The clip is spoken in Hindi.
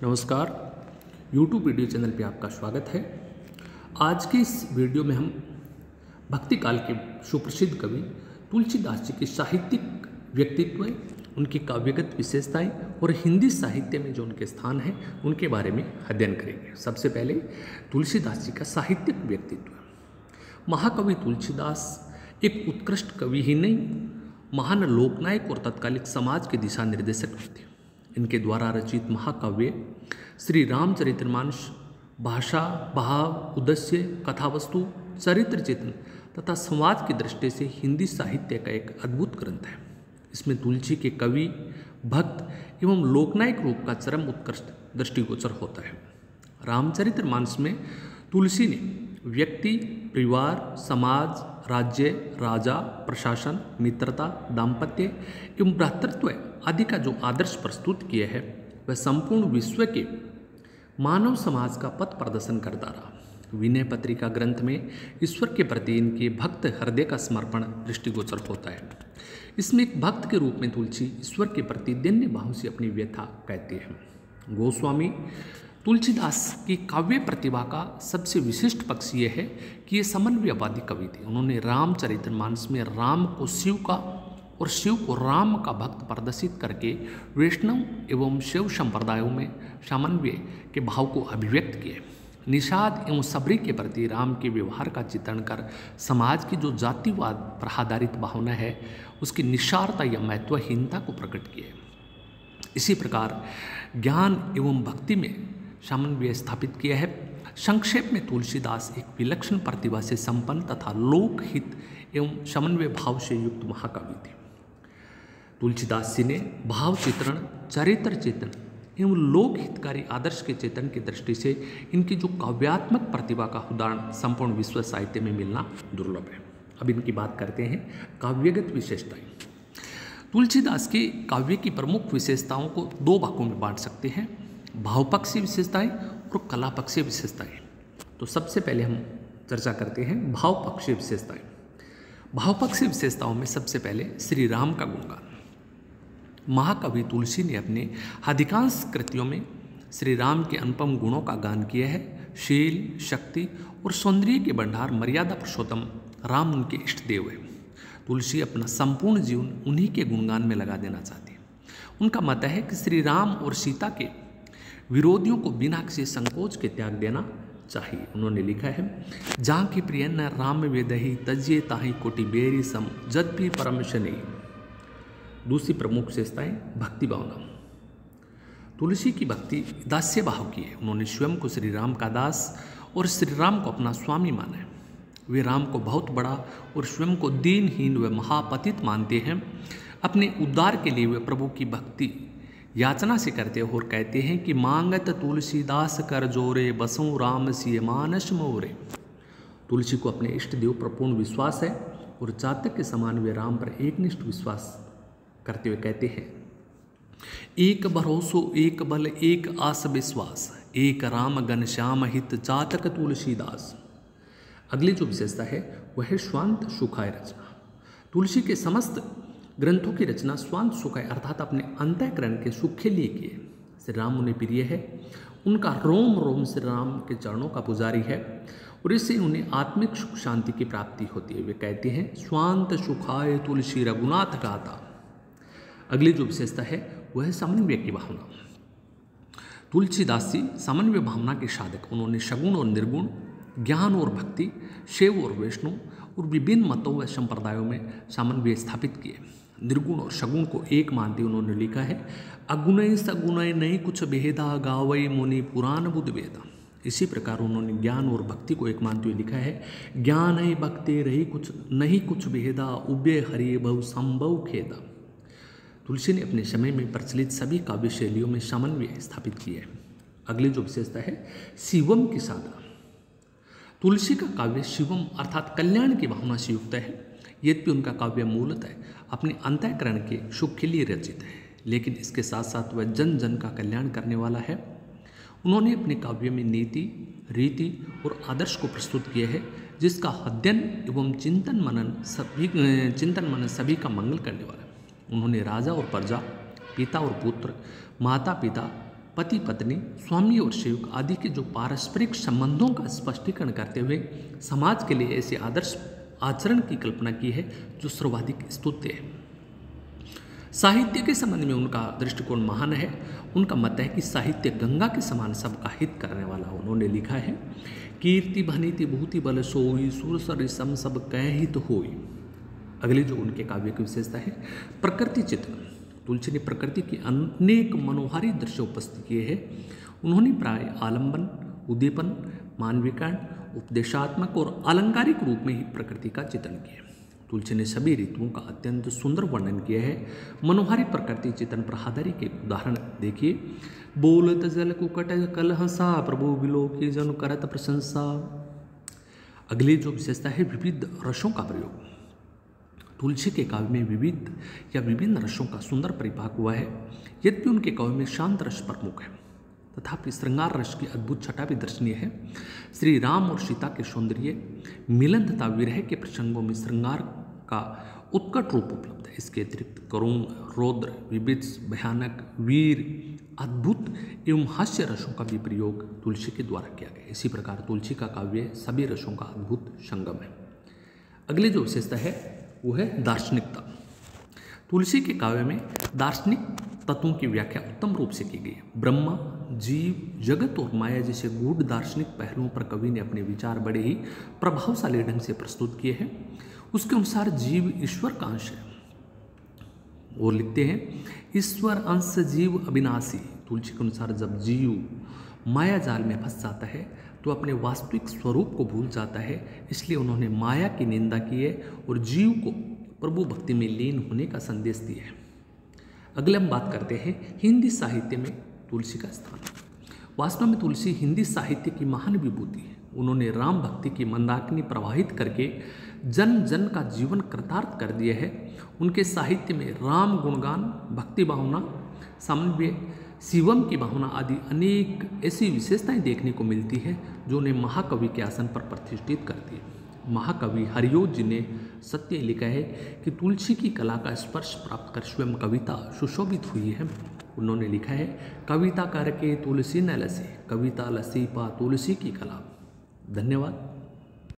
नमस्कार। YouTube वीडियो चैनल पे आपका स्वागत है। आज की इस वीडियो में हम भक्ति काल के सुप्रसिद्ध कवि तुलसीदास जी के साहित्यिक व्यक्तित्व, उनकी काव्यगत विशेषताएं और हिंदी साहित्य में जो उनके स्थान हैं उनके बारे में अध्ययन करेंगे। सबसे पहले तुलसीदास जी का साहित्यिक व्यक्तित्व। महाकवि तुलसीदास एक उत्कृष्ट कवि ही नहीं, महान लोकनायक और तत्कालिक समाज के दिशा निर्देशक थे। इनके द्वारा रचित महाकाव्य श्री रामचरितमानस भाषा, भाव, उद्देश्य, कथावस्तु, चरित्र चित्रण तथा समाज की दृष्टि से हिंदी साहित्य का एक अद्भुत ग्रंथ है। इसमें तुलसी के कवि, भक्त एवं लोकनायक रूप का चरम उत्कृष्ट दृष्टिगोचर होता है। रामचरितमानस में तुलसी ने व्यक्ति, परिवार, समाज, राज्य, राजा, प्रशासन, मित्रता, दाम्पत्य एवं भ्रातृत्व आदि का जो आदर्श प्रस्तुत किया है वह संपूर्ण विश्व के मानव समाज का पथ प्रदर्शन करता रहा। विनय पत्रिका ग्रंथ में ईश्वर के प्रति इनके भक्त हृदय का समर्पण दृष्टिगोचर होता है। इसमें एक भक्त के रूप में तुलसी ईश्वर के प्रति दैन्य भाव से अपनी व्यथा कहते हैं। गोस्वामी तुलसीदास की काव्य प्रतिभा का सबसे विशिष्ट पक्ष ये है कि ये समन्वयवादी कवि थे। उन्होंने रामचरितमानस में राम को शिव का और शिव को राम का भक्त प्रदर्शित करके वैष्णव एवं शैव संप्रदायों में समन्वय के भाव को अभिव्यक्त किए। निषाद एवं सबरी के प्रति राम के व्यवहार का चित्रण कर समाज की जो जातिवाद पर आधारित भावना है उसकी निस्सारता या महत्वहीनता को प्रकट किए। इसी प्रकार ज्ञान एवं भक्ति में समन्वय स्थापित किया है। संक्षेप में तुलसीदास एक विलक्षण प्रतिभा से संपन्न तथा लोकहित एवं समन्वय भाव से युक्त महाकवि थे। तुलसीदास जी ने भाव चित्रण, चरित्र चित्रण एवं लोक हितकारी आदर्श के चित्रण की दृष्टि से इनकी जो काव्यात्मक प्रतिभा का उदाहरण संपूर्ण विश्व साहित्य में मिलना दुर्लभ है। अब इनकी बात करते हैं काव्यगत विशेषताएं। तुलसीदास की काव्य की प्रमुख विशेषताओं को दो भागों में बांट सकते हैं, भावपक्षीय विशेषताएं और कलापक्षीय विशेषताएं। तो सबसे पहले हम चर्चा करते हैं भावपक्षीय विशेषताएं। भावपक्षीय विशेषताओं में सबसे पहले श्री राम का गुणगान। महाकवि तुलसी ने अपने अधिकांश कृतियों में श्री राम के अनुपम गुणों का गान किया है। शील, शक्ति और सौंदर्य के भंडार मर्यादा पुरुषोत्तम राम उनके इष्ट देव है। तुलसी अपना संपूर्ण जीवन उन्हीं के गुणगान में लगा देना चाहती है। उनका मत है कि श्री राम और सीता के विरोधियों को बिना किसी संकोच के त्याग देना चाहिए। उन्होंने लिखा है, जहाँ की प्रिय न राम वेदही तज्ये ताही कोटि बेरी सम जद भी परम शनि। दूसरी प्रमुख विशेषताएं भक्ति भावना। तुलसी की भक्ति दास्य भाव की है। उन्होंने स्वयं को श्री राम का दास और श्री राम को अपना स्वामी माना है। वे राम को बहुत बड़ा और स्वयं को दीनहीन व महापतित मानते हैं। अपने उद्धार के लिए वे प्रभु की भक्ति याचना से करते हैं और कहते हैं कि मांगत तुलसीदास कर जोरे बसों राम सिय मानस मोरे। तुलसी को अपने इष्ट देव पर पूर्ण विश्वास है और जातक के समान वे राम पर एकनिष्ठ विश्वास करते हुए कहते हैं, एक भरोसो एक बल एक आस विश्वास, एक राम घनश्याम हित जातक तुलसीदास। अगली जो विशेषता है वह है स्वांत सुखाय रचना। तुलसी के समस्त ग्रंथों की रचना स्वांत सुखाय अर्थात अपने अंतःकरण के सुख के लिए किए। श्री राम उन्हें प्रिय है। उनका रोम रोम श्री राम के चरणों का पुजारी है और इससे उन्हें आत्मिक सुख शांति की प्राप्ति होती है। वे कहते हैं, स्वांत सुखाय तुलसी रघुनाथ गाता। अगली जो विशेषता है वह है समन्वय की भावना। तुलसीदास जी समन्वय भावना के साधक। उन्होंने सगुण और निर्गुण, ज्ञान और भक्ति, शैव और वैष्णव और विभिन्न मतों व संप्रदायों में समन्वय स्थापित किए। निर्गुण और सगुण को एक मानते उन्होंने लिखा है, अगुणय सगुणय नहीं कुछ भेदा गावई मुनि पुराण बुध वेदा। इसी प्रकार उन्होंने ज्ञान और भक्ति को एक मानते हुए लिखा है, ज्ञान ही भक्ति रही कुछ नहीं कुछ भेदा उभय हरि बहु संभव खेदा। तुलसी ने अपने समय में प्रचलित सभी काव्य शैलियों में समन्वय स्थापित किया है। अगली जो विशेषता है शिवम की साधना। तुलसी का काव्य शिवम अर्थात कल्याण की भावना से युक्त है। यद्यपि उनका काव्य मूलतः अपने अंतःकरण के सुख के लिए रचित है, लेकिन इसके साथ साथ वह जन जन का कल्याण करने वाला है। उन्होंने अपने काव्य में नीति, रीति और आदर्श को प्रस्तुत किया है, जिसका अध्ययन एवं चिंतन मनन सभी का मंगल करने वाला है। उन्होंने राजा और प्रजा, पिता और पुत्र, माता पिता पति पत्नी, स्वामी और सेवक आदि के जो पारस्परिक संबंधों का स्पष्टीकरण करते हुए समाज के लिए ऐसे आदर्श आचरण की कल्पना की है जो सर्वाधिक स्तुत्य है। साहित्य के संबंध में उनका दृष्टिकोण महान है। उनका मत है कि साहित्य गंगा के समान सबका हित करने वाला। उन्होंने लिखा है, कीर्ति भनीति भूति बल सोई, सुर सर सम सब कह हित होई। अगले जो उनके काव्य की विशेषता है, प्रकृति चित्रण। तुलसी ने प्रकृति के अनेक मनोहारी दृश्य उपस्थित किए हैं। उन्होंने प्राय आलंबन, उद्दीपन, मानवीकरण, उपदेशात्मक और अलंकारिक रूप में ही प्रकृति का चित्रण किया। तुलसी ने सभी ऋतुओं का अत्यंत सुंदर वर्णन किया है। मनोहारी प्रकृति चित्रण पर आधारित एक उदाहरण देखिए, बोलत जल कुकट कलहसा, प्रभु विलोकी जन करत प्रशंसा। अगली जो विशेषता है, विविध रसों का प्रयोग। तुलसी के काव्य में विविध या विभिन्न रसों का सुंदर परिपाक हुआ है। यद्यपि उनके काव्य में शांत रस प्रमुख है, तथापि श्रृंगार रस की अद्भुत छटा भी दर्शनीय है। श्री राम और सीता के सौंदर्य मिलन तथा विरह के प्रसंगों में श्रृंगार का उत्कट रूप उपलब्ध है। इसके अतिरिक्त करुण, रौद्र, विविध, भयानक, वीर, अद्भुत एवं हास्य रसों का भी प्रयोग तुलसी के द्वारा किया गया। इसी प्रकार तुलसी का काव्य सभी रसों का अद्भुत संगम है। अगली जो विशेषता है वो है दार्शनिकता। तुलसी के काव्य में दार्शनिक तत्वों की व्याख्या उत्तम रूप से की गई है। ब्रह्मा, जीव, जगत और माया जैसे गूढ़ दार्शनिक पहलुओं पर कवि ने अपने विचार बड़े ही प्रभावशाली ढंग से प्रस्तुत किए हैं। उसके अनुसार जीव ईश्वर का अंश है और लिखते हैं, ईश्वर अंश जीव अविनाशी। तुलसी के अनुसार जब जीव माया जाल में फंस जाता है तो अपने वास्तविक स्वरूप को भूल जाता है। इसलिए उन्होंने माया की निंदा की है और जीव को प्रभु भक्ति में लीन होने का संदेश दिया है। अगले हम बात करते हैं हिंदी साहित्य में तुलसी का स्थान। वास्तव में तुलसी हिंदी साहित्य की महान विभूति है। उन्होंने राम भक्ति की मंदाकिनी प्रवाहित करके जन जन का जीवन कृतार्थ कर दिया है। उनके साहित्य में राम गुणगान, भक्ति भावना, समन्वय, शिवम की भावना आदि अनेक ऐसी विशेषताएं देखने को मिलती है जो उन्हें महाकवि के आसन पर प्रतिष्ठित करती है। महाकवि हरियोज जी ने सत्य लिखा है कि तुलसी की कला का स्पर्श प्राप्त कर स्वयं कविता सुशोभित हुई है। उन्होंने लिखा है, कविता करके तुलसी न लसी, कविता लसी पा तुलसी की कला। धन्यवाद।